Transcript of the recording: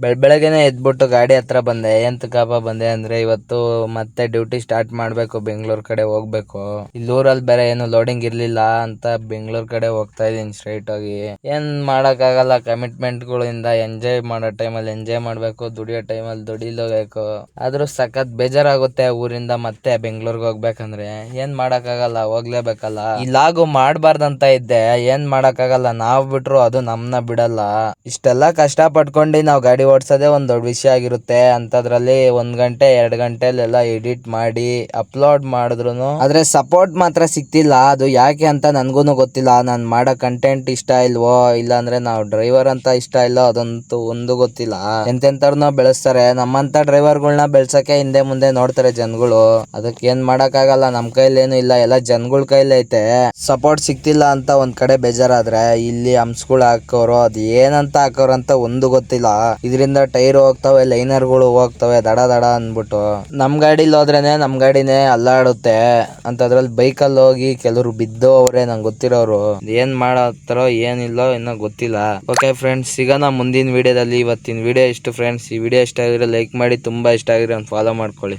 ಬೆಳಗ್ಗೆನೆ ಎದ್ಬಿಟ್ಟು ಗಾಡಿ ಹತ್ರ ಬಂದೆ. ಎಂತಕಪ್ಪ ಬಂದೆ ಅಂದ್ರೆ ಇವತ್ತು ಮತ್ತೆ ಡ್ಯೂಟಿ ಸ್ಟಾರ್ಟ್ ಮಾಡ್ಬೇಕು, ಬೆಂಗಳೂರು ಕಡೆ ಹೋಗ್ಬೇಕು. ಇಲ್ಲಿ ಊರಲ್ಲಿ ಬೇರೆ ಏನು ಲೋಡಿಂಗ್ ಇರ್ಲಿಲ್ಲ ಅಂತ ಬೆಂಗಳೂರು ಕಡೆ ಹೋಗ್ತಾ ಇದೀನಿ ಸ್ಟ್ರೈಟ್ ಆಗಿ. ಏನ್ ಮಾಡಕ್ ಆಗಲ್ಲ, ಕಮಿಟ್ಮೆಂಟ್ ಗಳಿಂದ ಎಂಜಾಯ್ ಮಾಡೋ ಟೈಮಲ್ಲಿ ಎಂಜಾಯ್ ಮಾಡ್ಬೇಕು, ದುಡಿಯೋ ಟೈಮಲ್ಲಿ ದುಡಿಲೇಬೇಕು. ಆದ್ರೂ ಸಖತ್ ಬೇಜಾರಾಗುತ್ತೆ ಊರಿಂದ ಮತ್ತೆ ಬೆಂಗಳೂರಿಗೆ ಹೋಗ್ಬೇಕಂದ್ರೆ. ಏನ್ ಮಾಡಕ್ ಆಗಲ್ಲ, ಹೋಗ್ಲೇಬೇಕಲ್ಲ. ಇಲ್ಲಾಗು ಮಾಡ್ಬಾರ್ದಂತ ಇದ್ದೆ, ಏನ್ ಮಾಡಕ್ ಆಗಲ್ಲ. ನಾವ್ ಬಿಟ್ರು ಅದು ನಮ್ನ ಬಿಡಲ್ಲ. ಇಷ್ಟೆಲ್ಲ ಕಷ್ಟ ಪಟ್ಕೊಂಡು ನಾವ್ ಗಾಡಿ ಓಡ್ಸೋದೇ ಒಂದ್ ದೊಡ್ಡ ವಿಷಯ ಆಗಿರುತ್ತೆ. ಅಂತದ್ರಲ್ಲಿ 1 ಗಂಟೆ 2 ಗಂಟೆಲೆಲ್ಲ ಎಡಿಟ್ ಮಾಡಿ ಅಪ್ಲೋಡ್ ಮಾಡಿದ್ರು ಆದ್ರೆ ಸಪೋರ್ಟ್ ಮಾತ್ರ ಸಿಕ್ತಿಲ್ಲ. ಅದು ಯಾಕೆ ಅಂತ ನನ್ಗೂನು ಗೊತ್ತಿಲ್ಲ. ನಾನ್ ಮಾಡೋ ಕಂಟೆಂಟ್ ಇಷ್ಟ ಇಲ್ವೋ, ಇಲ್ಲಾಂದ್ರೆ ನಾವ್ ಡ್ರೈವರ್ ಅಂತ ಇಷ್ಟ ಇಲ್ಲೋ, ಅದಂತೂ ಒಂದು ಗೊತ್ತಿಲ್ಲ. ಎಂತೆಂತವ್ರನ್ನ ಬೆಳೆಸ್ತಾರೆ, ನಮ್ಮಂತ ಡ್ರೈವರ್ಗಳನ್ನ ಬೆಳ್ಸಕ್ಕೆ ಹಿಂದೆ ಮುಂದೆ ನೋಡ್ತಾರೆ ಜನಗಳು. ಅದಕ್ಕೆ ಏನ್ ಮಾಡಕ್ ಆಗಲ್ಲ, ನಮ್ ಕೈಲೇನು ಇಲ್ಲ, ಎಲ್ಲ ಜನಗಳ ಕೈಲೈತೆ. ಸಪೋರ್ಟ್ ಸಿಕ್ತಿಲ್ಲ ಅಂತ ಒಂದ್ ಕಡೆ ಬೇಜಾರಾದ್ರೆ, ಇಲ್ಲಿ ಹಂಪ್ಸ್ಗಳು ಹಾಕೋರು ಅದ್ ಏನಂತ ಹಾಕೋರು ಅಂತ ಒಂದು ಗೊತ್ತಿಲ್ಲ. ಇದರಿಂದ ಟೈರ್ ಹೋಗ್ತವೆ, ಲೈನರ್ಗಳು ಹೋಗ್ತವೆ ದಡ ದಡ ಅನ್ಬಿಟ್ಟು. ನಮ್ ಗಾಡಿಲಿ ಹೋದ್ರೇನೆ ನಮ್ ಗಾಡಿನೇ ಅಲ್ಲಾಡುತ್ತೆ. ಅಂತದ್ರಲ್ಲಿ ಬೈಕಲ್ಲಿ ಹೋಗಿ ಕೆಲವರು ಬಿದ್ದು ಅವ್ರೆ ನಂಗೆ ಗೊತ್ತಿರೋರು. ಏನ್ ಮಾಡತ್ತಾರೋ ಏನಿಲ್ಲೋ ಇನ್ನೂ ಗೊತ್ತಿಲ್ಲ. ಓಕೆ ಫ್ರೆಂಡ್ಸ್, ಸಿಗೋಣ ಮುಂದಿನ ವಿಡಿಯೋದಲ್ಲಿ. ಇವತ್ತಿನ ವಿಡಿಯೋ ಇಷ್ಟು ಫ್ರೆಂಡ್ಸ್. ಈ ವಿಡಿಯೋ ಇಷ್ಟ ಆಗಿದ್ರೆ ಲೈಕ್ ಮಾಡಿ, ತುಂಬಾ ಇಷ್ಟ ಆಗಿದ್ರೆ ಫಾಲೋ ಮಾಡ್ಕೊಳ್ಳಿ.